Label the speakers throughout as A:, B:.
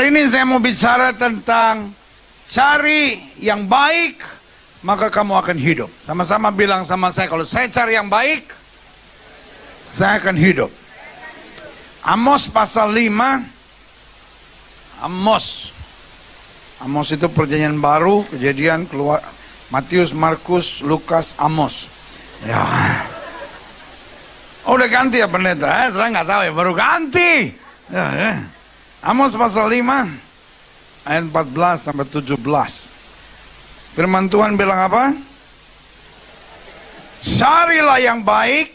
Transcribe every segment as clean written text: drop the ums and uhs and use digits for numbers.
A: Hari ini saya mau bicara tentang cari yang baik, maka kamu akan hidup. Sama-sama bilang sama saya, kalau saya cari yang baik, saya akan hidup. Amos pasal 5. Amos itu perjanjian baru, Kejadian, keluar Matius, Markus, Lukas, Amos. Ya. Oh, udah ganti ya pendeta? Saya nggak tahu ya, baru ganti. Ya. Amos pasal 5 ayat 14 sampai 17. Firman Tuhan bilang apa? Carilah yang baik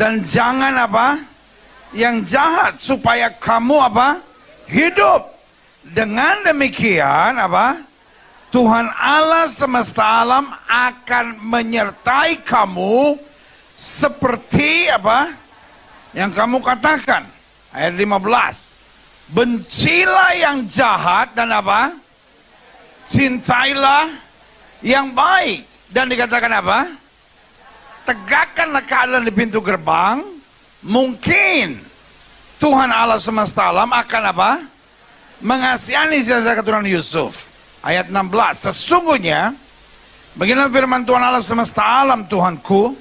A: dan jangan apa? Yang jahat, supaya kamu apa? Hidup. Dengan demikian apa? Tuhan Allah semesta alam akan menyertai kamu seperti apa? Yang kamu katakan. Ayat 15. Bencilah yang jahat dan apa? Cintailah yang baik. Dan dikatakan apa? Tegakkanlah keadilan di pintu gerbang. Mungkin Tuhan Allah semesta alam akan apa? Mengasihani sisa keturunan Yusuf. Ayat 16. Sesungguhnya beginilah firman Tuhan Allah semesta alam, Tuhanku,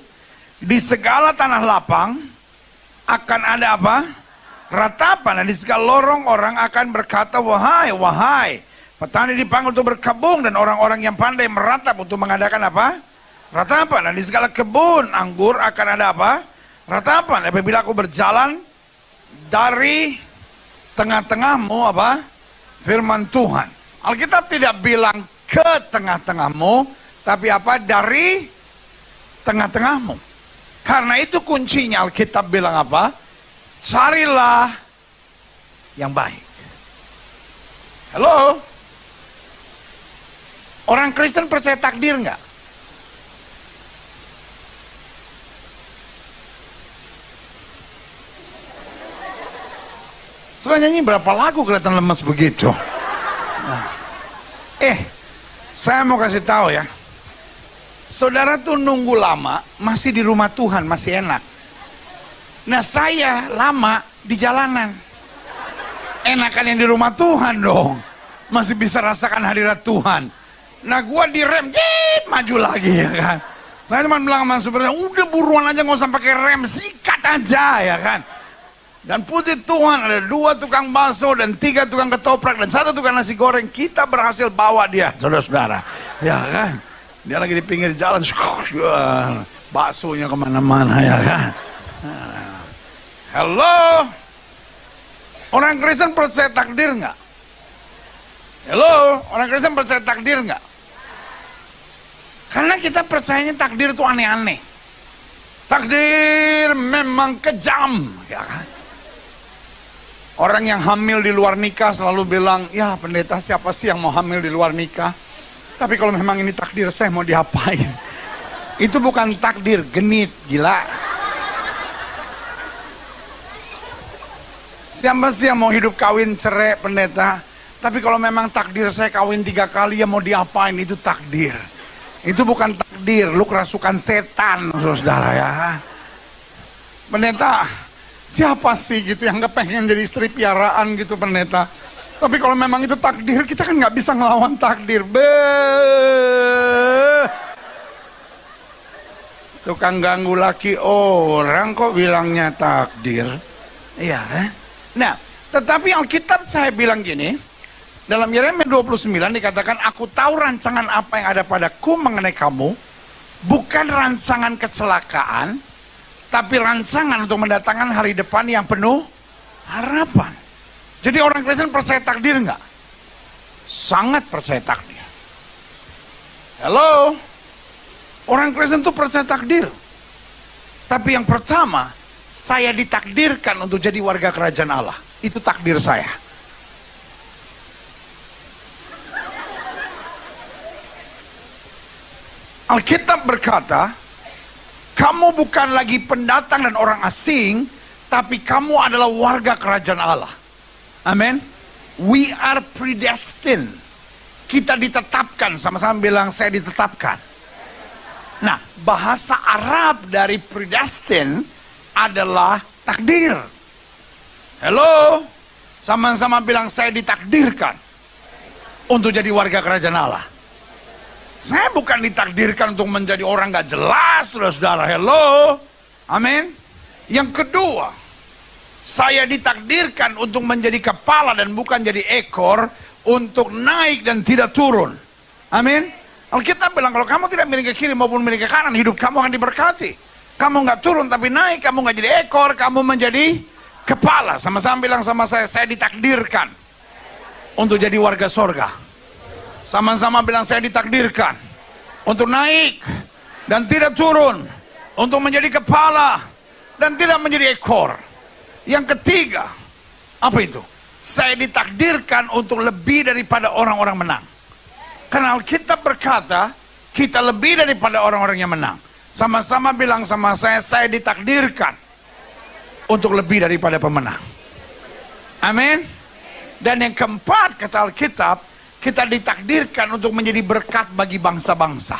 A: di segala tanah lapang akan ada apa? Ratapan, dan di segala lorong orang akan berkata, wahai, wahai. Petani dipanggil untuk berkebun, dan orang-orang yang pandai meratap untuk mengadakan apa? Ratapan. Dan di segala kebun anggur akan ada apa? Ratapan. Apabila aku berjalan dari tengah-tengahmu apa? Firman Tuhan. Alkitab tidak bilang ke tengah-tengahmu, tapi apa? Dari tengah-tengahmu. Karena itu kuncinya Alkitab bilang apa? Carilah yang baik. Halo? Orang Kristen percaya takdir nggak? Setelah nyanyi berapa lagu kelihatan lemas begitu. Nah. Saya mau kasih tahu ya. Saudara tuh nunggu lama, masih di rumah Tuhan, masih enak. Nah, saya lama di jalanan. Enakan yang di rumah Tuhan dong. Masih bisa rasakan hadirat Tuhan. Nah, gua direm, maju lagi ya kan. Saya cuma bilang sama supirnya, udah buruan aja, nggak usah pakai rem, sikat aja ya kan. Dan puji Tuhan ada 2 tukang bakso dan 3 tukang ketoprak dan 1 tukang nasi goreng. Kita berhasil bawa dia, saudara-saudara. Ya kan. Dia lagi di pinggir jalan, baksonya kemana-mana ya kan. Halo, orang Kristen percaya takdir nggak? Halo, orang Kristen percaya takdir nggak? Karena kita percayanya takdir itu aneh-aneh. Takdir memang kejam, ya kan? Orang yang hamil di luar nikah selalu bilang, ya pendeta siapa sih yang mau hamil di luar nikah? Tapi kalau memang ini takdir saya mau diapain? Itu bukan takdir, genit, gila. Siapa sih yang mau hidup kawin cerai pendeta? Tapi kalau memang takdir saya kawin 3 kali ya mau diapain? Itu takdir. Itu bukan takdir, lu kerasukan setan, saudara ya. Pendeta, siapa sih gitu yang gak pengen jadi istri piaraan gitu pendeta? Tapi kalau memang itu takdir, kita kan gak bisa ngelawan takdir. Tukang ganggu laki orang kok bilangnya takdir. Iya kan? Nah, tetapi Alkitab saya bilang gini, dalam Yeremia 29 dikatakan, aku tahu rancangan apa yang ada padaku mengenai kamu, bukan rancangan kecelakaan, tapi rancangan untuk mendatangkan hari depan yang penuh harapan. Jadi orang Kristen percaya takdir nggak? Sangat percaya takdir. Halo? Orang Kristen tuh percaya takdir. Tapi yang pertama, saya ditakdirkan untuk jadi warga kerajaan Allah. Itu takdir saya. Alkitab berkata, kamu bukan lagi pendatang dan orang asing, tapi kamu adalah warga kerajaan Allah. Amin. We are predestined. Kita ditetapkan, sama-sama bilang saya ditetapkan. Nah, bahasa Arab dari predestined adalah takdir. Halo? Sama-sama bilang, saya ditakdirkan untuk jadi warga kerajaan Allah. Saya bukan ditakdirkan untuk menjadi orang gak jelas, saudara-saudara. Hello. Amin. Yang kedua, saya ditakdirkan untuk menjadi kepala dan bukan jadi ekor, untuk naik dan tidak turun. Amin. Alkitab bilang, kalau kamu tidak miring ke kiri maupun miring ke kanan, hidup kamu akan diberkati. Kamu gak turun tapi naik, kamu gak jadi ekor, kamu menjadi kepala. Sama-sama bilang sama saya ditakdirkan untuk jadi warga sorga. Sama-sama bilang, saya ditakdirkan untuk naik dan tidak turun, untuk menjadi kepala dan tidak menjadi ekor. Yang ketiga, apa itu? Saya ditakdirkan untuk lebih daripada orang-orang menang. Karena Alkitab berkata, kita lebih daripada orang-orang yang menang. Sama-sama bilang sama saya ditakdirkan untuk lebih daripada pemenang. Amin. Dan yang keempat, kata Alkitab, kita ditakdirkan untuk menjadi berkat bagi bangsa-bangsa.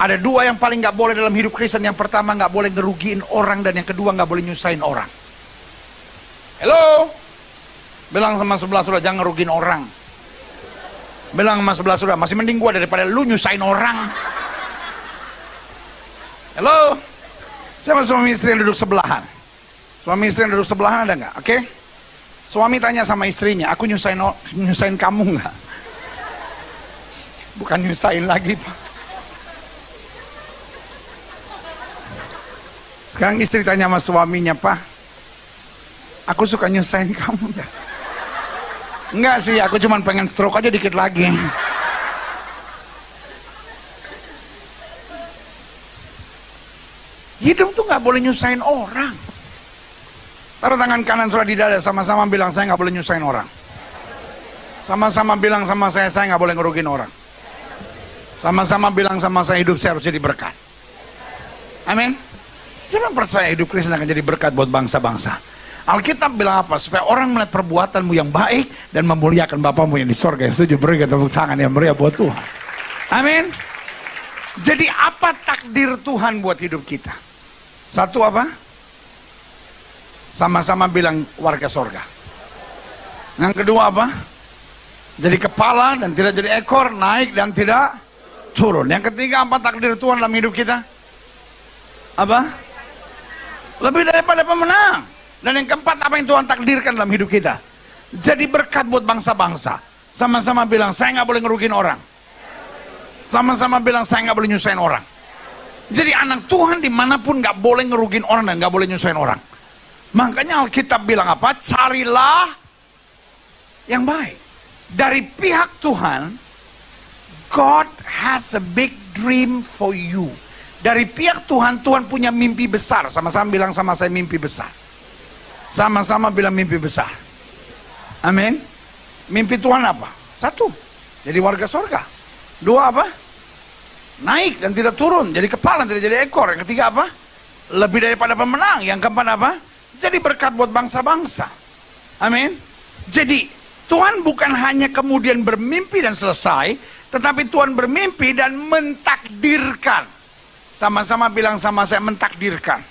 A: Ada dua yang paling gak boleh dalam hidup Kristen. Yang pertama, gak boleh ngerugiin orang. Dan yang kedua, gak boleh nyusahin orang. Halo. Bilang sama sebelah sudah, jangan ngerugiin orang. Bilang sama sebelah sudah, masih mending gua daripada lu nyusahin orang. Halo. Sama suami istri yang duduk sebelahan. Suami istri yang duduk sebelahan ada nggak? Oke. Suami tanya sama istrinya, aku nyusahin kamu nggak? Bukan nyusahin lagi, Pak. Sekarang istri tanya sama suaminya, Pak, aku suka nyusahin kamu nggak? Enggak sih, aku cuma pengen stroke aja dikit lagi. Hidup tuh nggak boleh nyusahin orang. Taruh tangan kanan sudah di dada, sama-sama bilang, saya nggak boleh nyusahin orang. Sama-sama bilang sama saya nggak boleh ngerugin orang. Sama-sama bilang sama saya, hidup saya harus jadi berkat. Amin. Siapa percaya hidup Kristen akan jadi berkat buat bangsa-bangsa? Alkitab bilang apa? Supaya orang melihat perbuatanmu yang baik dan memuliakan Bapamu yang di sorga. Yang setuju, berikan tepuk tangan yang meriah buat Tuhan. Amin. Jadi apa takdir Tuhan buat hidup kita? Satu apa? Sama-sama bilang warga sorga. Yang kedua apa? Jadi kepala dan tidak jadi ekor, naik dan tidak turun. Yang ketiga apa takdir Tuhan dalam hidup kita? Apa? Lebih daripada pemenang. Dan yang keempat, apa yang Tuhan takdirkan dalam hidup kita? Jadi berkat buat bangsa-bangsa. Sama-sama bilang, saya nggak boleh ngerugin orang. Sama-sama bilang, saya nggak boleh nyusahin orang. Jadi anak Tuhan dimanapun nggak boleh ngerugin orang dan nggak boleh nyusahin orang. Makanya Alkitab bilang apa? Carilah yang baik. Dari pihak Tuhan, God has a big dream for you. Dari pihak Tuhan, Tuhan punya mimpi besar. Sama-sama bilang sama saya, mimpi besar. Sama-sama bilang mimpi besar. Amin. Mimpi Tuhan apa? Satu, jadi warga sorga. Dua apa? Naik dan tidak turun, jadi kepala dan tidak jadi ekor. Yang ketiga apa? Lebih daripada pemenang. Yang keempat apa? Jadi berkat buat bangsa-bangsa. Amin. Jadi Tuhan bukan hanya kemudian bermimpi dan selesai, tetapi Tuhan bermimpi dan mentakdirkan. Sama-sama bilang sama saya, mentakdirkan.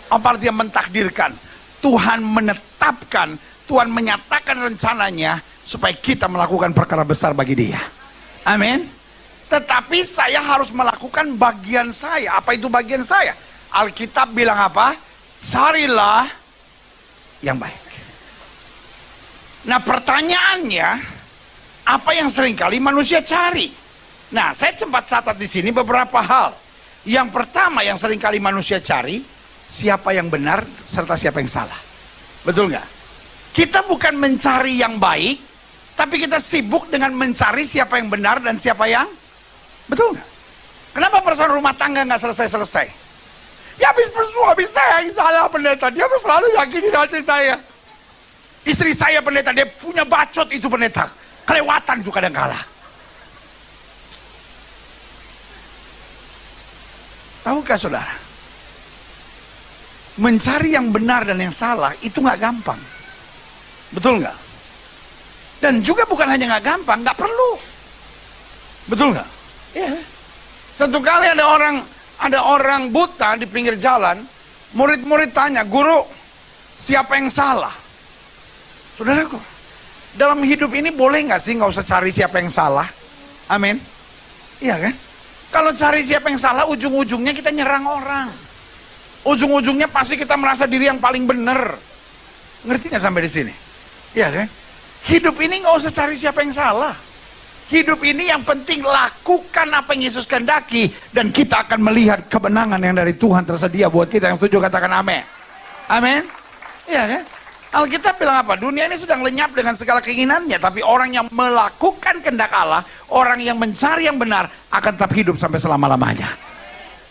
A: Apa artinya mentakdirkan? Tuhan menetapkan, Tuhan menyatakan rencananya supaya kita melakukan perkara besar bagi Dia. Amin. Tetapi saya harus melakukan bagian saya. Apa itu bagian saya? Alkitab bilang apa? Carilah yang baik. Nah pertanyaannya, apa yang seringkali manusia cari? Nah saya sempat catat di sini beberapa hal. Yang pertama yang seringkali manusia cari, siapa yang benar serta siapa yang salah. Betul nggak? Kita bukan mencari yang baik, tapi kita sibuk dengan mencari siapa yang benar dan siapa yang betul nggak? Kenapa persoalan rumah tangga nggak selesai-selesai? Ya habis suami saya yang salah pendeta, dia tuh selalu yakini hati saya. Istri saya pendeta, dia punya bacot itu pendeta, kelewatan itu kadang kala. Tahukah saudara? Mencari yang benar dan yang salah itu nggak gampang, betul nggak? Dan juga bukan hanya nggak gampang, nggak perlu, betul nggak? Ya. Satu kali ada orang Ada orang buta di pinggir jalan, murid-murid tanya, guru, siapa yang salah? Saudaraku, dalam hidup ini boleh nggak sih nggak usah cari siapa yang salah? Amin. Iya kan? Kalau cari siapa yang salah, ujung-ujungnya kita nyerang orang. Ujung-ujungnya pasti kita merasa diri yang paling benar. Ngerti nggak sampai di sini? Iya kan? Hidup ini nggak usah cari siapa yang salah. Hidup ini yang penting lakukan apa yang Yesus kehendaki, dan kita akan melihat kemenangan yang dari Tuhan tersedia buat kita. Yang setuju katakan amin. Amin. Iya kan? Alkitab bilang apa? Dunia ini sedang lenyap dengan segala keinginannya, tapi orang yang melakukan kehendak Allah, orang yang mencari yang benar, akan tetap hidup sampai selama-lamanya.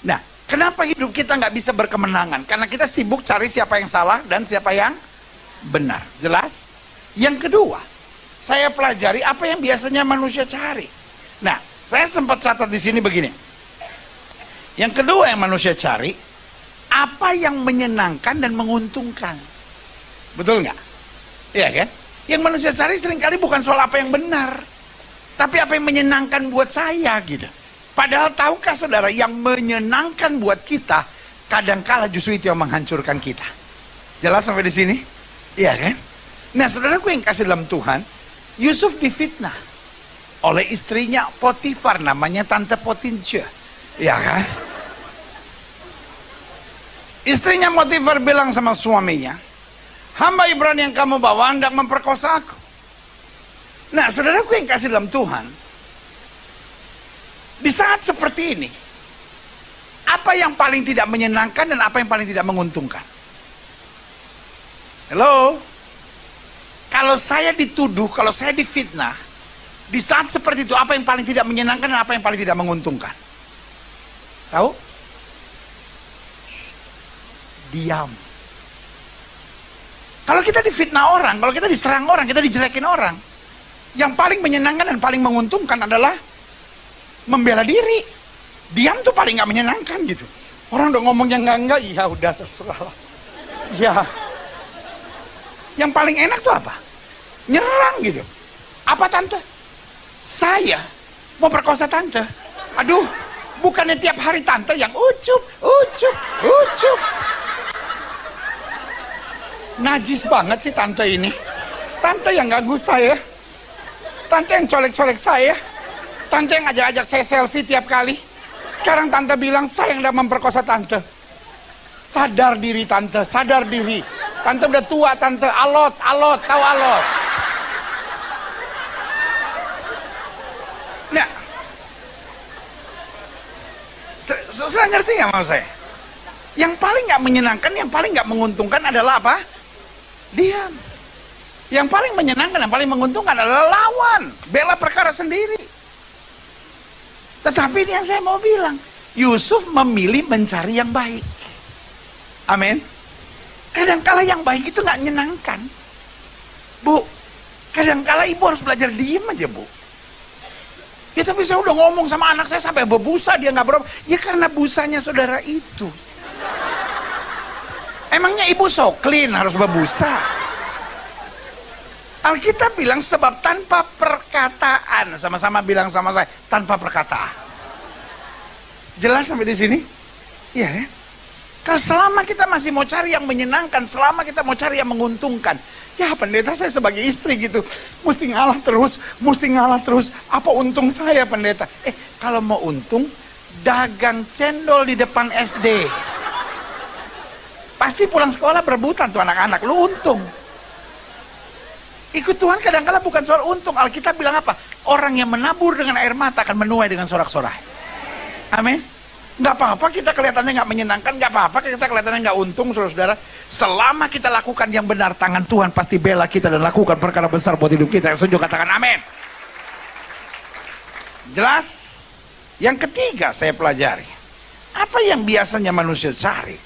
A: Nah, kenapa hidup kita nggak bisa berkemenangan? Karena kita sibuk cari siapa yang salah dan siapa yang benar. Jelas? Yang kedua, saya pelajari apa yang biasanya manusia cari. Nah, saya sempat catat di sini begini. Yang kedua yang manusia cari, apa yang menyenangkan dan menguntungkan. Betul nggak? Iya kan? Yang manusia cari seringkali bukan soal apa yang benar, tapi apa yang menyenangkan buat saya gitu. Padahal tahukah saudara, yang menyenangkan buat kita, kadangkala justru itu yang menghancurkan kita. Jelas sampai di sini? Iya kan? Nah, saudaraku yang kasih dalam Tuhan, Yusuf difitnah oleh istrinya Potifar, namanya Tante Potincia. Ya kan? Istrinya Potifar bilang sama suaminya, hamba Ibrani yang kamu bawa hendak memperkosa aku. Nah, saudaraku yang kasih dalam Tuhan, di saat seperti ini, apa yang paling tidak menyenangkan dan apa yang paling tidak menguntungkan? Halo? Kalau saya dituduh, kalau saya difitnah, di saat seperti itu, apa yang paling tidak menyenangkan dan apa yang paling tidak menguntungkan? Tahu? Diam. Kalau kita difitnah orang, kalau kita diserang orang, kita dijelekin orang, yang paling menyenangkan dan paling menguntungkan adalah membela diri. Diam tuh paling nggak menyenangkan gitu. Orang udah ngomong yang enggak, ya udah terserah lah. Ya. Yang paling enak tuh apa? Nyerang gitu. Apa tante? Saya mau perkosa tante. Aduh, bukannya tiap hari tante yang ucup. Najis banget sih tante ini. Tante yang ganggu saya. Tante yang colek-colek saya. Tante yang ajak-ajak saya selfie tiap kali. Sekarang tante bilang saya yang udah memperkosa tante. Sadar diri tante, sadar diri. Tante udah tua, tante. Alot, tahu alot. Nah, saya ngerti nggak mau saya? Yang paling nggak menyenangkan, yang paling nggak menguntungkan adalah apa? Diam. Yang paling menyenangkan, yang paling menguntungkan adalah lawan, bela perkara sendiri. Tetapi ini yang saya mau bilang, Yusuf memilih mencari yang baik. Amin. Kadangkala yang baik itu nggak menyenangkan, Bu. Kadangkala ibu harus belajar diem aja, Bu. Ya tapi saya udah ngomong sama anak saya sampai berbusa, dia nggak berapa. Ya karena busanya saudara itu. Emangnya ibu so clean harus berbusa? Alkitab bilang sebab tanpa perkataan, sama-sama bilang sama saya, tanpa perkataan. Jelas sampai di sini? Iya ya. Kalau selama kita masih mau cari yang menyenangkan, selama kita mau cari yang menguntungkan, ya pendeta saya sebagai istri gitu, mesti ngalah terus, apa untung saya pendeta? Kalau mau untung, dagang cendol di depan SD. Pasti pulang sekolah berebutan tuh anak-anak, lu untung. Ikut Tuhan kadang-kala bukan soal untung. Alkitab bilang apa? Orang yang menabur dengan air mata akan menuai dengan sorak-sorai. Amin. Nggak apa-apa kita kelihatannya nggak menyenangkan, nggak apa-apa kita kelihatannya nggak untung, saudara-saudara. Selama kita lakukan yang benar, tangan Tuhan pasti bela kita dan lakukan perkara besar buat hidup kita. Yang setuju katakan amin. Jelas? Yang ketiga saya pelajari, apa yang biasanya manusia cari?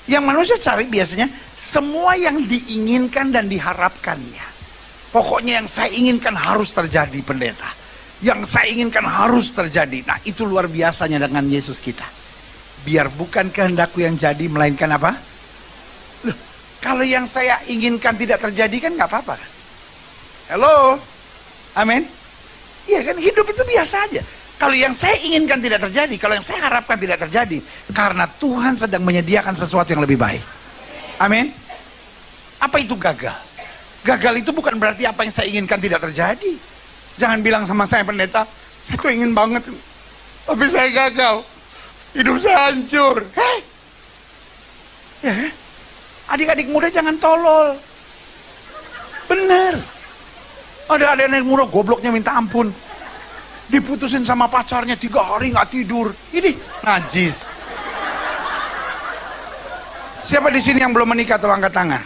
A: Yang manusia cari biasanya semua yang diinginkan dan diharapkannya. Pokoknya yang saya inginkan harus terjadi, pendeta. Yang saya inginkan harus terjadi. Nah, itu luar biasanya dengan Yesus kita. Biar bukan kehendakku yang jadi, melainkan apa? Loh, kalau yang saya inginkan tidak terjadi kan nggak apa-apa kan? Halo? Amin? Iya kan, hidup itu biasa aja. Kalau yang saya inginkan tidak terjadi, kalau yang saya harapkan tidak terjadi, karena Tuhan sedang menyediakan sesuatu yang lebih baik. Amin. Apa itu gagal? Gagal itu bukan berarti apa yang saya inginkan tidak terjadi. Jangan bilang sama saya, pendeta, saya tuh ingin banget, tapi saya gagal. Hidup saya hancur. Ya, adik-adik muda jangan tolol. Bener. Ada adik-adik muda gobloknya minta ampun. Diputusin sama pacarnya 3 hari nggak tidur. Ini najis. Siapa di sini yang belum menikah tolong angkat tangan.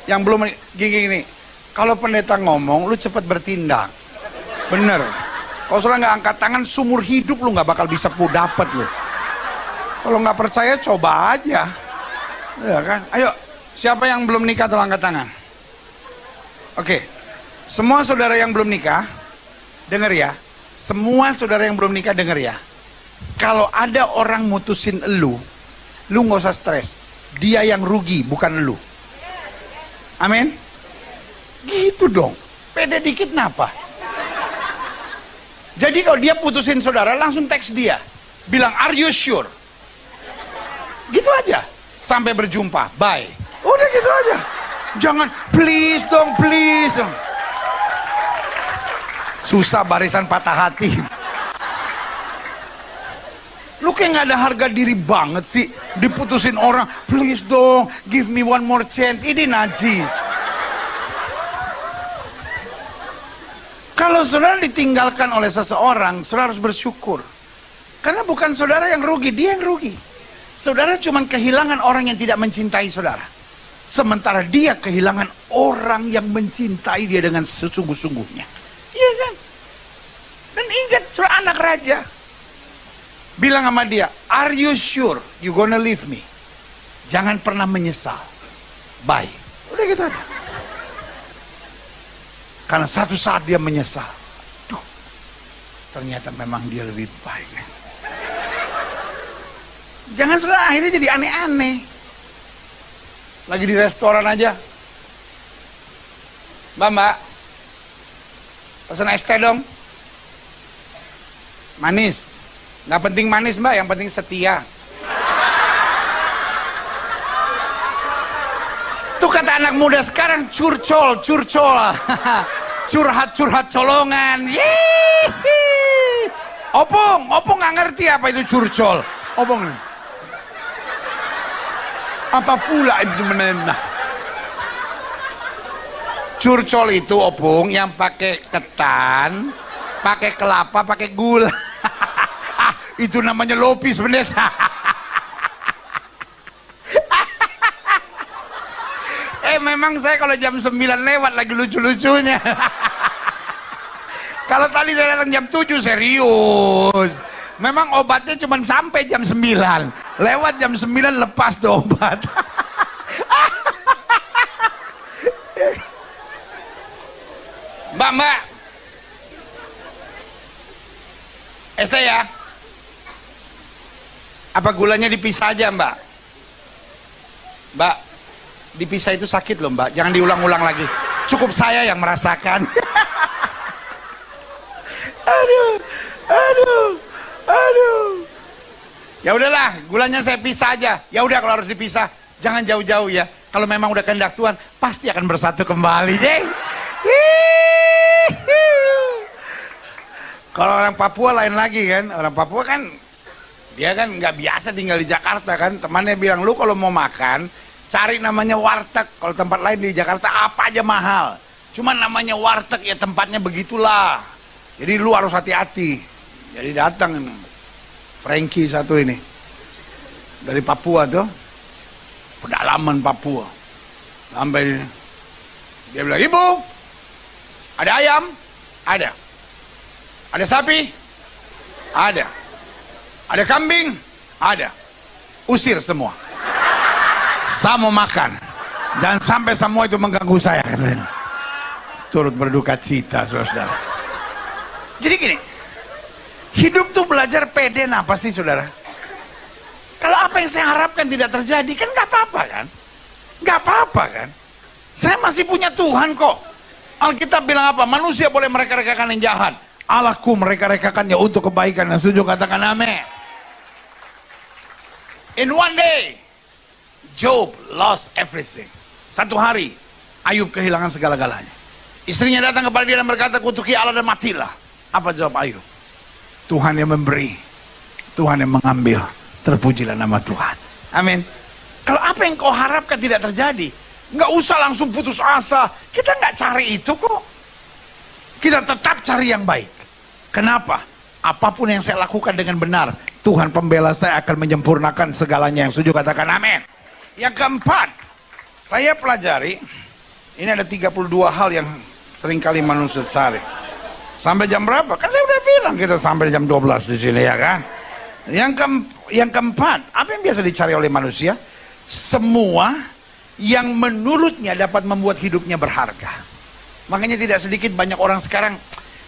A: Yang belum gini. Kalau pendeta ngomong, lu cepat bertindak. Bener. Kalau saudara nggak angkat tangan, seumur hidup lu nggak bakal bisa dapat lu. Kalau nggak percaya, coba aja. Ya kan? Ayo, siapa yang belum nikah tolong angkat tangan. Oke, semua saudara yang belum nikah, dengar ya. Semua saudara yang belum nikah dengar ya. Kalau ada orang mutusin lu nggak usah stres. Dia yang rugi, bukan lu. Amin. Gitu dong. Pede dikit napa? Jadi kalau dia putusin saudara, langsung teks dia. Bilang, are you sure? Gitu aja. Sampai berjumpa. Bye. Udah gitu aja. Jangan, please dong, please dong. Susah barisan patah hati. Lu kayak gak ada harga diri banget sih. Diputusin orang, please dong, give me one more chance. Ini najis. Kalau saudara ditinggalkan oleh seseorang, saudara harus bersyukur. Karena bukan saudara yang rugi, dia yang rugi. Saudara cuma kehilangan orang yang tidak mencintai saudara. Sementara dia kehilangan orang yang mencintai dia dengan sesungguh-sungguhnya. Iya kan? Dan ingat, saudara anak raja. Bilang sama dia, are you sure you gonna leave me? Jangan pernah menyesal. Bye. Udah gitu aja. Karena satu saat dia menyesal. Duh, ternyata memang dia lebih baik. Jangan saudara akhirnya jadi aneh-aneh. Lagi di restoran aja. Mbak, pesan es teh dong. Manis. Nggak penting manis mbak, yang penting setia. Tuh kata anak muda sekarang, curcol. Curhat colongan. Yeay. Opung nggak ngerti apa itu curcol. Opung. Apa pula itu menenah? Curcol itu opung yang pakai ketan, pakai kelapa, pakai gula. Itu namanya lopis pendeta. Memang saya kalau jam 9 lewat lagi lucu-lucunya. Kalau tadi saya datang jam 7 serius. Memang obatnya cuma sampai jam 9. Lewat jam 9 lepas tuh obat. Mbak. Es teh ya? Apa gulanya dipisah aja mbak? Mbak, dipisah itu sakit loh mbak, jangan diulang-ulang lagi. Cukup saya yang merasakan. Aduh. Ya udahlah, gulanya saya pisah aja. Ya udah kalau harus dipisah, jangan jauh-jauh ya. Kalau memang udah kehendak Tuhan, pasti akan bersatu kembali, jeng. Kalau orang Papua lain lagi kan, orang Papua kan dia kan nggak biasa tinggal di Jakarta kan. Temannya bilang, lu kalau mau makan cari namanya warteg. Kalau tempat lain di Jakarta apa aja mahal. Cuman namanya warteg ya tempatnya begitulah. Jadi lu harus hati-hati. Jadi datang Frankie satu ini dari Papua tuh, pedalaman Papua. Sampai dia bilang, ibu, ada ayam? Ada. Ada sapi? Ada. Ada kambing? Ada. Usir semua. Saya mau makan. Jangan sampai semua itu mengganggu saya. Turut berduka cita, saudara. Jadi gini, hidup tuh belajar pede apa sih, saudara? Kalau apa yang saya harapkan tidak terjadi, kan gak apa-apa kan? Gak apa-apa kan? Saya masih punya Tuhan kok. Alkitab bilang apa? Manusia boleh mereka-rekakan yang jahat. Allahku mereka-rekakannya untuk kebaikan. Yang setuju katakan amin. In one day, Job lost everything. Satu hari, Ayub kehilangan segala-galanya. Istrinya datang kepada dia dan berkata, kutuki Allah dan matilah. Apa jawab Ayub? Tuhan yang memberi, Tuhan yang mengambil. Terpujilah nama Tuhan. Amin. Kalau apa yang kau harapkan tidak terjadi, nggak usah langsung putus asa. Kita nggak cari itu kok. Kita tetap cari yang baik. Kenapa? Apapun yang saya lakukan dengan benar, Tuhan pembela saya akan menyempurnakan segalanya. Yang setuju katakan amin. Yang keempat, saya pelajari, ini ada 32 hal yang seringkali manusia cari. Sampai jam berapa? Kan saya udah bilang kita sampai jam 12 di sini ya kan. Yang keempat, apa yang biasa dicari oleh manusia? Semua yang menurutnya dapat membuat hidupnya berharga. Makanya tidak sedikit banyak orang sekarang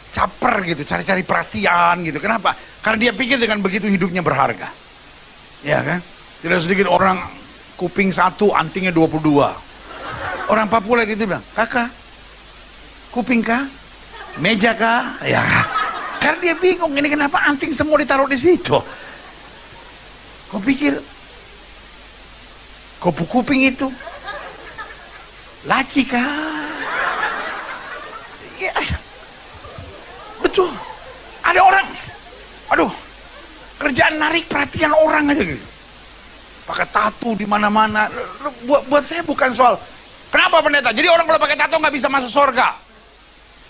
A: caper gitu, cari-cari perhatian gitu. Kenapa? Karena dia pikir dengan begitu hidupnya berharga. Ya kan? Tidak sedikit orang kuping 1, antingnya 22. Orang Papua lihat itu bilang, kakak, kuping kah? Meja kah? Ya. Karena dia bingung, ini kenapa anting semua ditaruh di situ? Kau pikir kopu kuping itu laci kah? Ya, betul. Ada orang, aduh, kerjaan narik perhatian orang aja gitu. Pakai tato di mana-mana. Buat saya bukan soal kenapa pendeta. Jadi orang kalau pakai tato nggak bisa masuk surga.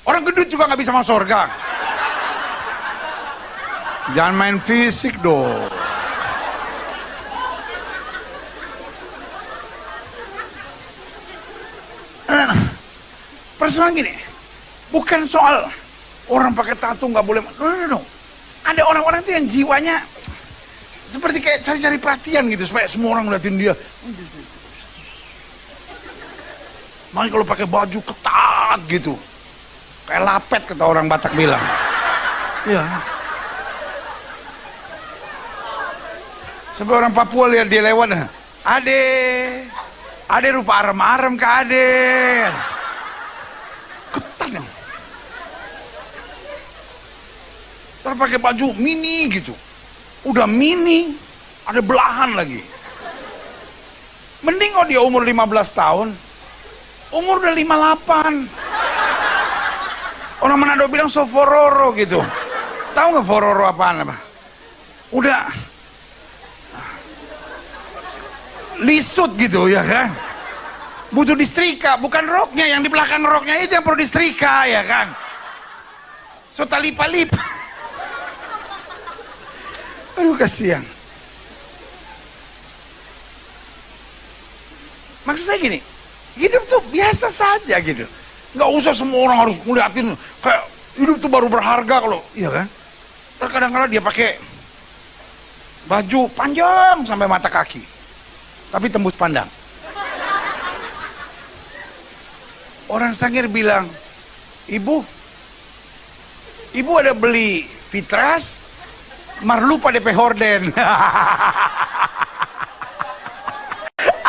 A: Orang gendut juga nggak bisa masuk surga. Jangan main fisik dong. Persoalan gini, bukan soal orang pakai tato nggak boleh. No. Ada orang-orang itu yang jiwanya seperti kayak cari-cari perhatian gitu supaya semua orang ngeliatin dia. Makanya kalau pakai baju ketat gitu, kayak lapet kata orang Batak bilang. Ya. Sampai orang Papua lihat dia lewat, ade rupa arem-arem ke ade. Ketat yang. Terus pakai baju mini gitu. Udah mini, ada belahan lagi. Mending kalau dia umur 15 tahun, umur udah 58. Orang Manado bilang sofororo gitu. Tahu nggak fororo apaan apa? Udah lisut gitu ya kan? Butuh distrika, bukan roknya, yang di belakang roknya itu yang perlu distrika ya kan? So talip-alip. Aduh kasihan. Maksud saya gini, hidup tuh biasa saja gitu. Nggak usah semua orang harus ngeliatin kayak hidup tuh baru berharga kalau, iya kan? Terkadang-kadang dia pakai baju panjang sampai mata kaki, tapi tembus pandang. Orang Sangir bilang, ibu ada beli Fitras, mar lupa DP horden.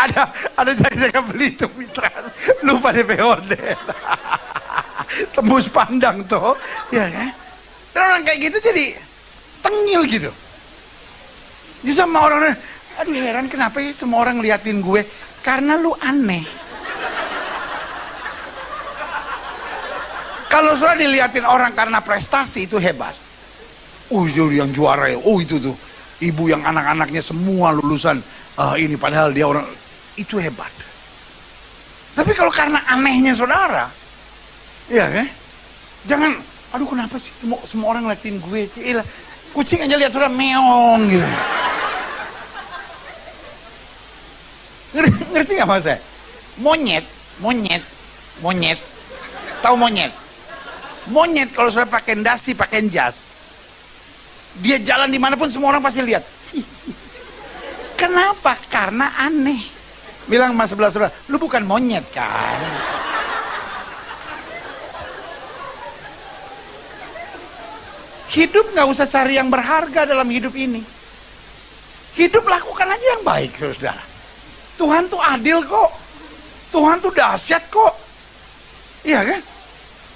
A: ada jaga beli itu Fitras, lupa DP horden. Tembus pandang tuh, ya kan? Dan orang kayak gitu jadi tengil gitu. Jadi sama orang, aduh heran kenapa ya semua orang ngeliatin gue, karena lu aneh. Kalau sudah diliatin orang karena prestasi itu hebat. Yang juara ya, itu tuh ibu yang anak-anaknya semua lulusan ini padahal dia orang, itu hebat. Tapi kalau karena anehnya saudara, ya kan? Jangan, aduh kenapa sih semua orang ngeliatin gue? Cilah, kucing aja lihat saudara meong gitu. Ngerti nggak mas saya? Monyet. Tahu monyet? Monyet kalau sudah pakai dasi, pakai jas, dia jalan dimanapun semua orang pasti lihat. Kenapa? Karena aneh. Bilang mas sebelah saudara, lu bukan monyet kan? Hidup nggak usah cari yang berharga dalam hidup ini. Hidup lakukan aja yang baik, saudara. Tuhan tuh adil kok. Tuhan tuh dahsyat kok. Iya kan?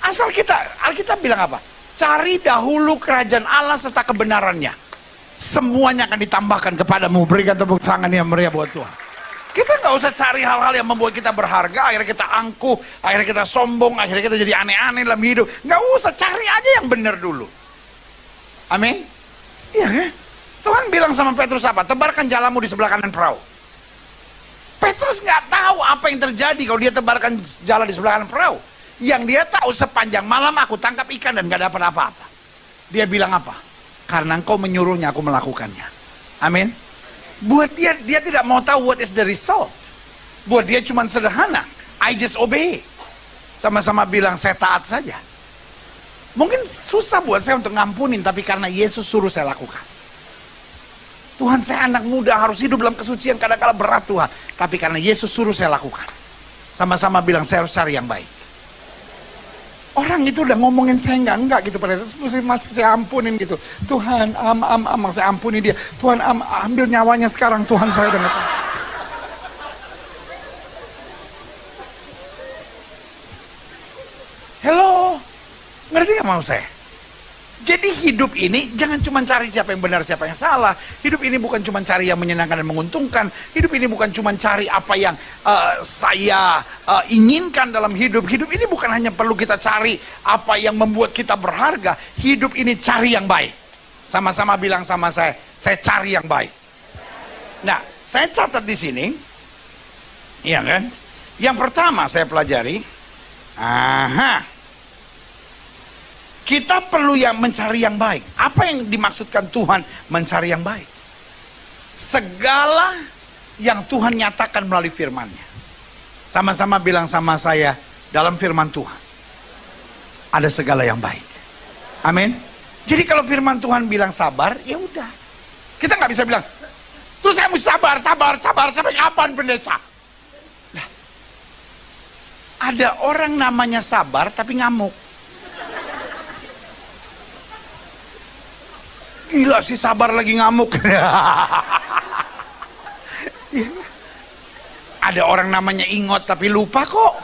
A: Asal kita, Alkitab bilang apa? Cari dahulu kerajaan Allah serta kebenarannya. Semuanya akan ditambahkan kepadamu. Berikan tepuk tangan yang meriah buat Tuhan. Kita nggak usah cari hal-hal yang membuat kita berharga, akhirnya kita angkuh, akhirnya kita sombong, akhirnya kita jadi aneh-aneh dalam hidup. Nggak usah, cari aja yang benar dulu. Amin. Iya kan? Tuhan bilang sama Petrus apa? Tebarkan jalamu di sebelah kanan perahu. Petrus nggak tahu apa yang terjadi kalau dia tebarkan jala di sebelah kanan perahu. Yang dia tahu, sepanjang malam aku tangkap ikan dan nggak dapat apa-apa. Dia bilang apa? Karena engkau menyuruhnya aku melakukannya. Amin. Buat dia tidak mau tahu what is the result. Buat dia cuma sederhana. I just obey. Sama-sama bilang saya taat saja. Mungkin susah buat saya untuk ngampunin, tapi karena Yesus suruh saya lakukan. Tuhan, saya anak muda harus hidup dalam kesucian, kadang-kadang berat Tuhan. Tapi karena Yesus suruh saya lakukan. Sama-sama bilang saya harus cari yang baik. Orang itu udah ngomongin saya enggak gitu, pada masih saya ampunin gitu. Tuhan, saya ampuni dia. Tuhan, ambil nyawanya sekarang, Tuhan, saya udah nggak tahu. Hello, ngerti nggak mau saya? Jadi hidup ini jangan cuma cari siapa yang benar, siapa yang salah. Hidup ini bukan cuma cari yang menyenangkan dan menguntungkan. Hidup ini bukan cuma cari apa yang saya inginkan dalam hidup. Hidup ini bukan hanya perlu kita cari apa yang membuat kita berharga. Hidup ini cari yang baik. Sama-sama bilang sama saya cari yang baik. Nah, saya catat di sini. Iya kan? Yang pertama saya pelajari. Kita perlu yang mencari yang baik. Apa yang dimaksudkan Tuhan mencari yang baik? Segala yang Tuhan nyatakan melalui firman-Nya. Sama-sama bilang sama saya, dalam firman Tuhan ada segala yang baik. Amin. Jadi kalau firman Tuhan bilang sabar, ya udah. Kita nggak bisa bilang, terus saya mesti sabar sampai kapan pendeta? Nah, ada orang namanya sabar tapi ngamuk. Gila sih, sabar lagi ngamuk. Ada orang namanya Ingot tapi lupa kok.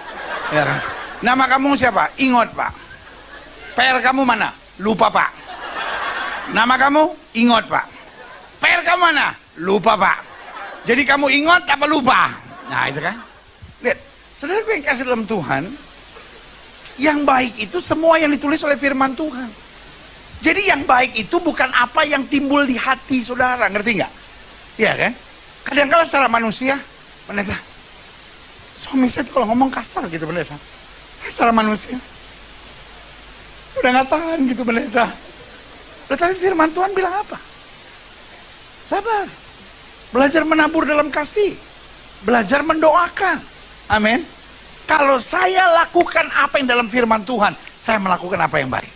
A: Ya. Nama kamu siapa? Ingot, Pak. PR kamu mana? Lupa, Pak. Nama kamu Ingot, Pak. PR kamu mana? Lupa, Pak. Jadi kamu ingot apa lupa? Nah itu kan. Lihat, saudara yang kasih dalam Tuhan, yang baik itu semua yang ditulis oleh firman Tuhan. Jadi yang baik itu bukan apa yang timbul di hati saudara, ngerti nggak? Iya kan? Kadang-kadang secara manusia, pendeta, suami saya itu kalau ngomong kasar gitu pendeta. Saya secara manusia, udah nggak tahan gitu pendeta. Tetapi firman Tuhan bilang apa? Sabar, belajar menabur dalam kasih, belajar mendoakan. Amin. Kalau saya lakukan apa yang dalam firman Tuhan, saya melakukan apa yang baik.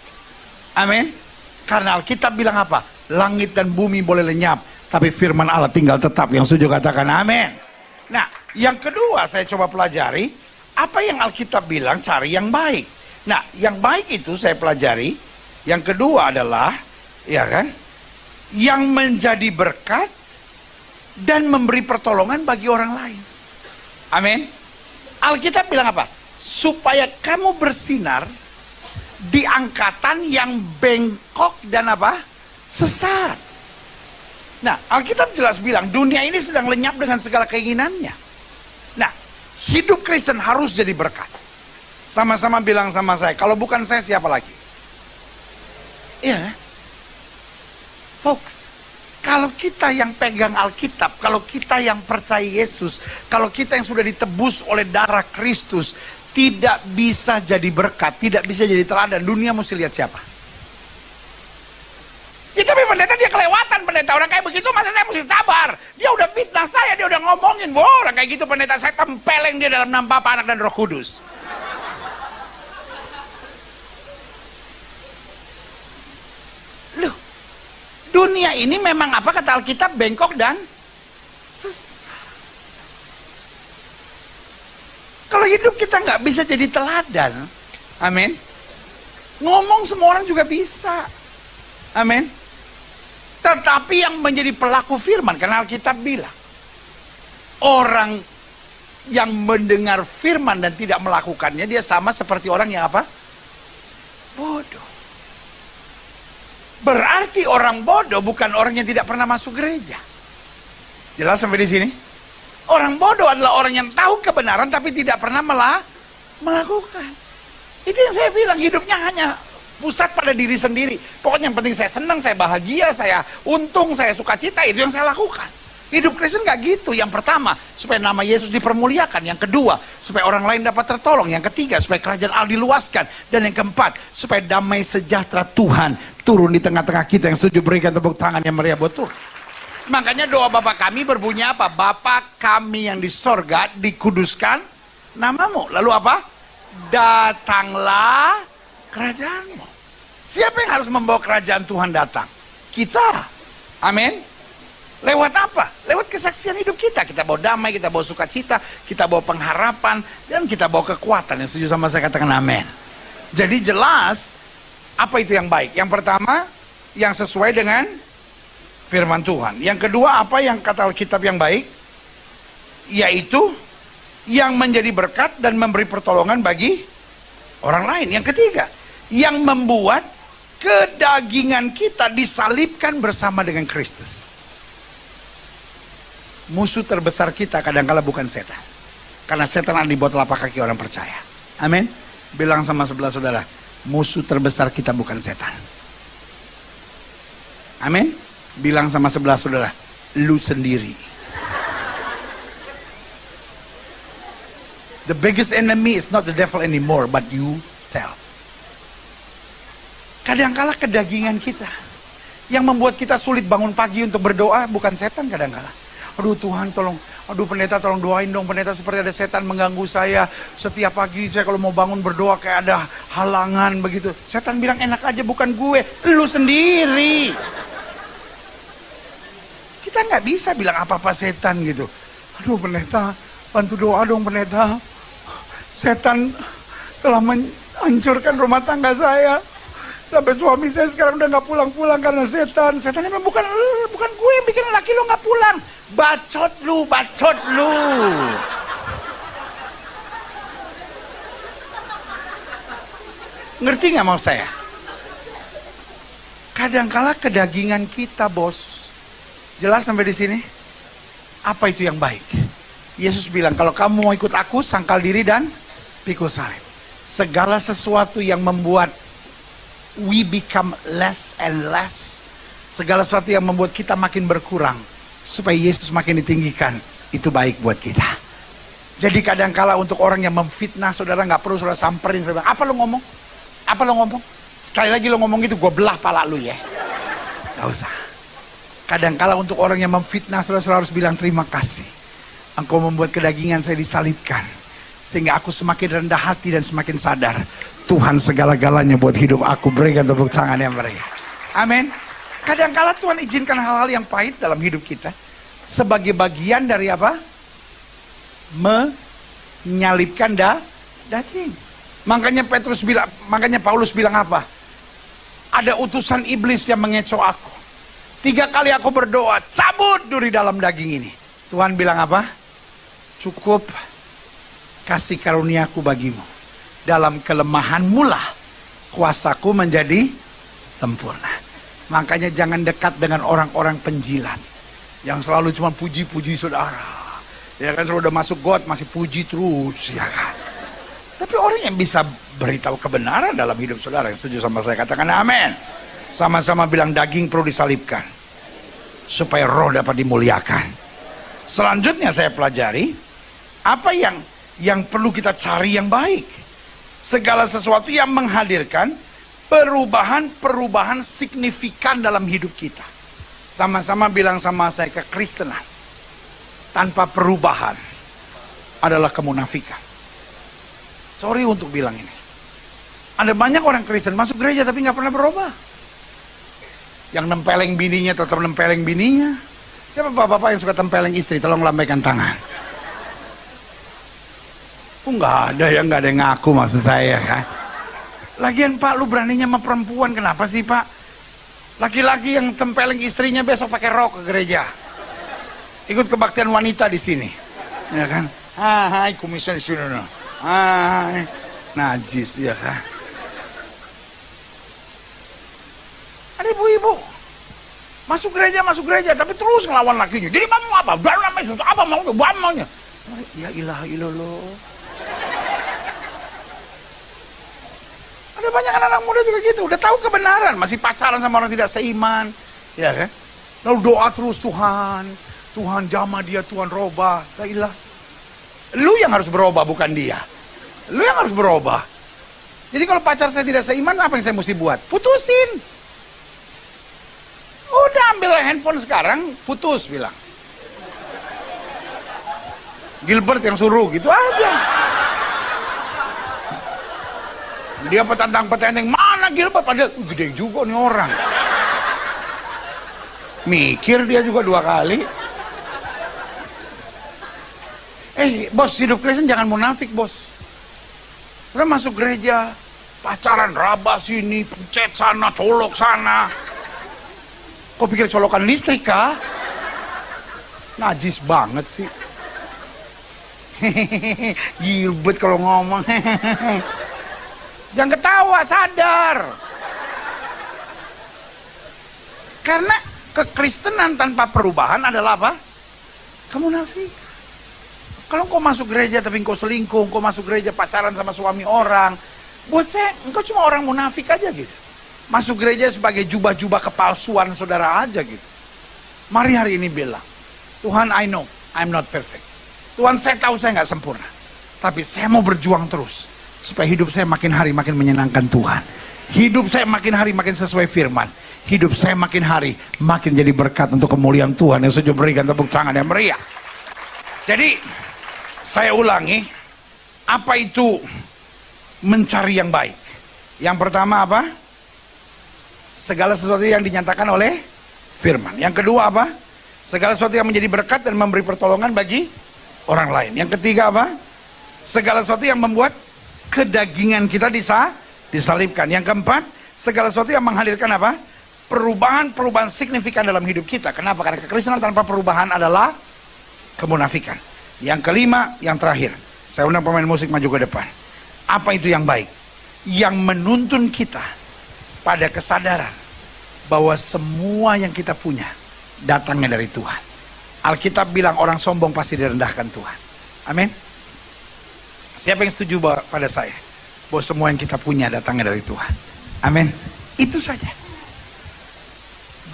A: Amin. Karena Alkitab bilang apa? Langit dan bumi boleh lenyap, tapi firman Allah tinggal tetap. Yang setuju katakan amin. Nah, yang kedua saya coba pelajari, apa yang Alkitab bilang cari yang baik. Nah, yang baik itu saya pelajari. Yang kedua adalah, ya kan, yang menjadi berkat dan memberi pertolongan bagi orang lain. Amin. Alkitab bilang apa? Supaya kamu bersinar di angkatan yang bengkok dan apa? Sesat. Nah, Alkitab jelas bilang dunia ini sedang lenyap dengan segala keinginannya. Nah, hidup Kristen harus jadi berkat. Sama-sama bilang sama saya, kalau bukan saya siapa lagi? Iya. Folks, kalau kita yang pegang Alkitab, kalau kita yang percaya Yesus, kalau kita yang sudah ditebus oleh darah Kristus, tidak bisa jadi berkat, tidak bisa jadi teladan. Dunia mesti lihat siapa. Ya, tapi pendeta dia kelewatan, pendeta. Orang kayak begitu masa saya mesti sabar? Dia udah fitnah saya, dia udah ngomongin. Wah, orang kayak gitu pendeta, saya tempeleng dia dalam nama Bapa, Anak dan Roh Kudus. Loh, dunia ini memang apa kata Alkitab? Bengkok dan sesat. Kalau hidup kita nggak bisa jadi teladan, amin. Ngomong semua orang juga bisa, amin. Tetapi yang menjadi pelaku firman, karena Alkitab bilang, orang yang mendengar firman dan tidak melakukannya, dia sama seperti orang yang apa? Bodoh. Berarti orang bodoh bukan orang yang tidak pernah masuk gereja. Jelas sampai di sini? Orang bodoh adalah orang yang tahu kebenaran tapi tidak pernah melakukan. Itu yang saya bilang, hidupnya hanya pusat pada diri sendiri. Pokoknya yang penting saya senang, saya bahagia, saya untung, saya sukacita, itu yang saya lakukan. Hidup Kristen gak gitu. Yang pertama, supaya nama Yesus dipermuliakan. Yang kedua, supaya orang lain dapat tertolong. Yang ketiga, supaya kerajaan Allah diluaskan. Dan yang keempat, supaya damai sejahtera Tuhan turun di tengah-tengah kita. Yang setuju berikan tepuk tangan yang meriah buat Tuhan. Makanya doa Bapa kami berbunyi apa? Bapa kami yang di sorga, dikuduskan namamu. Lalu apa? Datanglah kerajaanmu. Siapa yang harus membawa kerajaan Tuhan datang? Kita. Amin. Lewat apa? Lewat kesaksian hidup kita. Kita bawa damai, kita bawa sukacita, kita bawa pengharapan, dan kita bawa kekuatan. Yang setuju sama saya katakan amin. Jadi jelas, apa itu yang baik? Yang pertama, yang sesuai dengan firman Tuhan. Yang kedua, apa yang kata Alkitab yang baik? Yaitu yang menjadi berkat dan memberi pertolongan bagi orang lain. Yang ketiga, yang membuat kedagingan kita disalibkan bersama dengan Kristus. Musuh terbesar kita kadangkala bukan setan, karena setan ada di bawah telapak kaki orang percaya. Amin. Bilang sama sebelah saudara, musuh terbesar kita bukan setan. Amin. Bilang sama sebelah saudara, lu sendiri. The biggest enemy is not the devil anymore, but you self. Kadangkala kedagingan kita yang membuat kita sulit bangun pagi untuk berdoa bukan setan kadangkala. Aduh Tuhan tolong, aduh pendeta tolong doain dong pendeta, seperti ada setan mengganggu saya. Setiap pagi saya kalau mau bangun berdoa kayak ada halangan begitu. Setan bilang enak aja bukan gue, lu sendiri. Kita nggak bisa bilang apa-apa setan gitu. Aduh pendeta, bantu doa dong pendeta. Setan telah menghancurkan rumah tangga saya. Sampai suami saya sekarang udah nggak pulang-pulang karena setan. Setannya bilang bukan gue yang bikin laki lo nggak pulang. Bacot lu. Ngerti nggak mau saya? Kadangkala kedagingan kita bos. Jelas sampai di sini? Apa itu yang baik? Yesus bilang, kalau kamu mau ikut aku, sangkal diri dan pikul salib. Segala sesuatu yang membuat we become less and less, segala sesuatu yang membuat kita makin berkurang, supaya Yesus makin ditinggikan, itu baik buat kita. Jadi kadangkala untuk orang yang memfitnah saudara, nggak perlu saudara samperin, saudara, apa lo ngomong? Sekali lagi lo ngomong gitu, gue belah pala lu ya. Gak usah. Kadangkala untuk orang yang memfitnah saudara harus bilang terima kasih. Engkau membuat kedagingan saya disalibkan, sehingga aku semakin rendah hati dan semakin sadar Tuhan segala-galanya buat hidup aku. Berikan tepuk tangan yang meriah. Amin. Kadangkala Tuhan izinkan hal-hal yang pahit dalam hidup kita sebagai bagian dari apa? Menyalibkan daging. Makanya Paulus bilang apa? Ada utusan iblis yang mengecoh aku. 3 kali aku berdoa, cabut duri dalam daging ini. Tuhan bilang apa? Cukup kasih karuniaku bagimu. Dalam kelemahanmu lah kuasaku menjadi sempurna. Makanya jangan dekat dengan orang-orang penjilat yang selalu cuma puji-puji saudara. Ya kan, selalu udah masuk got masih puji terus, ya kan. Tapi orang yang bisa beritahu kebenaran dalam hidup saudara, yang setuju sama saya katakan amin. Sama-sama bilang daging perlu disalibkan supaya roh dapat dimuliakan. Selanjutnya saya pelajari apa yang perlu kita cari yang baik. Segala sesuatu yang menghadirkan perubahan signifikan dalam hidup kita. Sama-sama bilang sama saya, kekristenan tanpa perubahan adalah kemunafikan. Sorry untuk bilang ini. Ada banyak orang Kristen masuk gereja tapi nggak pernah berubah. Yang nempeleng bininya tetap nempeleng bininya. Siapa bapak-bapak yang suka tempeleng istri? Tolong lambaikan tangan. Nggak ada yang ngaku maksud saya kan. Lagian Pak, lu beraninya sama perempuan, kenapa sih Pak? Laki-laki yang tempeleng istrinya besok pakai rok ke gereja. Ikut kebaktian wanita di sini. Ya kan? Hai, kumisnya di sini. Hai. Najis ya kan. Ada ibu-ibu masuk gereja, tapi terus ngelawan lakinya. Jadi kamu apa? Apa maunya? Ya ilah ilallah. Ada banyak anak-anak muda juga gitu, udah tahu kebenaran, masih pacaran sama orang tidak seiman, ya kan? Lalu doa terus, Tuhan jamah dia, Tuhan robah. La ilah. Lu yang harus berubah, bukan dia. Lu yang harus berubah. Jadi kalau pacar saya tidak seiman, apa yang saya mesti buat? Putusin. Udah ambil handphone sekarang, putus bilang. Gilbert yang suruh, gitu aja. Dia petantang-petenteng, mana Gilbert? Padahal gede juga nih orang. Mikir dia juga 2 kali. Bos, hidup Kristen jangan munafik, bos. Udah masuk gereja, pacaran raba sini, pencet sana, colok sana. Kok pikir colokan listrik kah? Najis banget sih. Gilbert kalau ngomong. Jangan ketawa, sadar. Karena kekristenan tanpa perubahan adalah apa? Kemunafik. Kalau engkau masuk gereja tapi engkau selingkuh, engkau masuk gereja pacaran sama suami orang, buat saya engkau cuma orang munafik aja gitu. Masuk gereja sebagai jubah-jubah kepalsuan saudara aja gitu. Mari hari ini bilang, Tuhan, I know I'm not perfect. Tuhan, saya tahu saya nggak sempurna, tapi saya mau berjuang terus supaya hidup saya makin hari makin menyenangkan Tuhan. Hidup saya makin hari makin sesuai firman. Hidup saya makin hari makin jadi berkat untuk kemuliaan Tuhan. Yang setuju berikan tepuk tangan yang meriah. Jadi saya ulangi, apa itu mencari yang baik? Yang pertama apa? Segala sesuatu yang dinyatakan oleh firman. Yang kedua apa? Segala sesuatu yang menjadi berkat dan memberi pertolongan bagi orang lain. Yang ketiga apa? Segala sesuatu yang membuat kedagingan kita disalibkan. Yang keempat, segala sesuatu yang menghadirkan apa? Perubahan signifikan dalam hidup kita. Kenapa? Karena kekristenan tanpa perubahan adalah kemunafikan. Yang kelima, yang terakhir, saya undang pemain musik maju ke depan. Apa itu yang baik? Yang menuntun kita pada kesadaran bahwa semua yang kita punya datangnya dari Tuhan. Alkitab bilang orang sombong pasti direndahkan Tuhan. Amin. Siapa yang setuju pada saya bahwa semua yang kita punya datangnya dari Tuhan? Amin. Itu saja.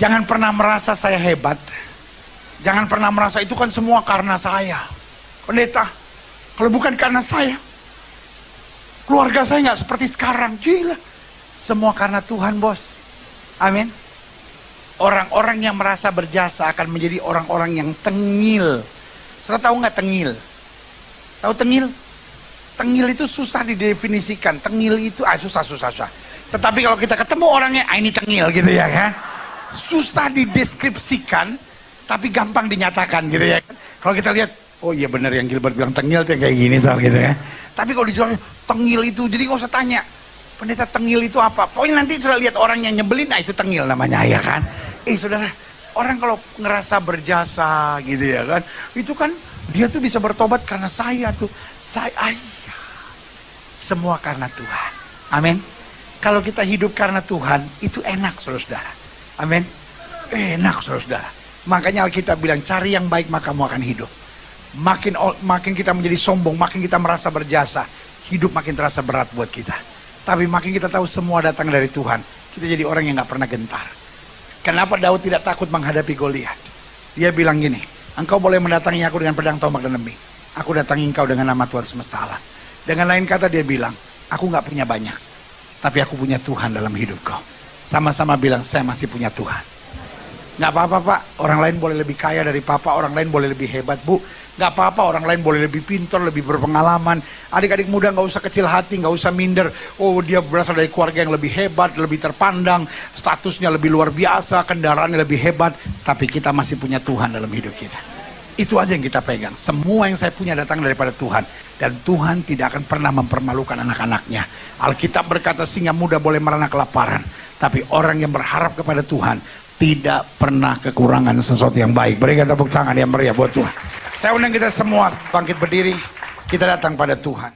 A: Jangan pernah merasa saya hebat. Jangan pernah merasa itu kan semua karena saya. Pendeta, kalau bukan karena saya, keluarga saya nggak seperti sekarang. Gila. Semua karena Tuhan, bos. Amin. Orang-orang yang merasa berjasa akan menjadi orang-orang yang tengil. Saudara tahu nggak tengil? Tahu tengil? Tengil itu susah didefinisikan. Tengil itu susah. Tetapi kalau kita ketemu orangnya, ini tengil gitu ya kan. Susah dideskripsikan, tapi gampang dinyatakan gitu ya kan. Kalau kita lihat, oh iya benar yang Gilbert bilang tengil tuh kayak gini tuh gitu ya. Tapi kalau dijual tengil itu, jadi nggak usah tanya, pendeta tengil itu apa? Pokoknya nanti sudah lihat orang yang nyebelin, nah itu tengil namanya ya kan. Saudara, orang kalau ngerasa berjasa gitu ya kan, itu kan dia tuh bisa bertobat karena saya tuh, semua karena Tuhan. Amin. Kalau kita hidup karena Tuhan, itu enak saudara. Amin. Enak saudara. Makanya Alkitab bilang cari yang baik maka kamu akan hidup. Makin kita menjadi sombong, makin kita merasa berjasa, hidup makin terasa berat buat kita. Tapi makin kita tahu semua datang dari Tuhan, kita jadi orang yang gak pernah gentar. Kenapa Daud tidak takut menghadapi Goliat? Dia bilang gini, engkau boleh mendatangi aku dengan pedang, tombak, dan lembing. Aku datangi engkau dengan nama Tuhan semesta alam. Dengan lain kata dia bilang, aku gak punya banyak, tapi aku punya Tuhan dalam hidupku. Sama-sama bilang, saya masih punya Tuhan. Gak apa-apa pak, orang lain boleh lebih kaya dari papa, orang lain boleh lebih hebat bu. Gak apa-apa, orang lain boleh lebih pintar, lebih berpengalaman. Adik-adik muda gak usah kecil hati, gak usah minder. Oh dia berasal dari keluarga yang lebih hebat, lebih terpandang, statusnya lebih luar biasa, kendaraannya lebih hebat. Tapi kita masih punya Tuhan dalam hidup kita. Itu aja yang kita pegang. Semua yang saya punya datang daripada Tuhan. Dan Tuhan tidak akan pernah mempermalukan anak-anaknya. Alkitab berkata singa muda boleh merana kelaparan, tapi orang yang berharap kepada Tuhan tidak pernah kekurangan sesuatu yang baik. Berikan tepuk tangan yang meriah buat Tuhan. Saya undang kita semua bangkit berdiri. Kita datang pada Tuhan.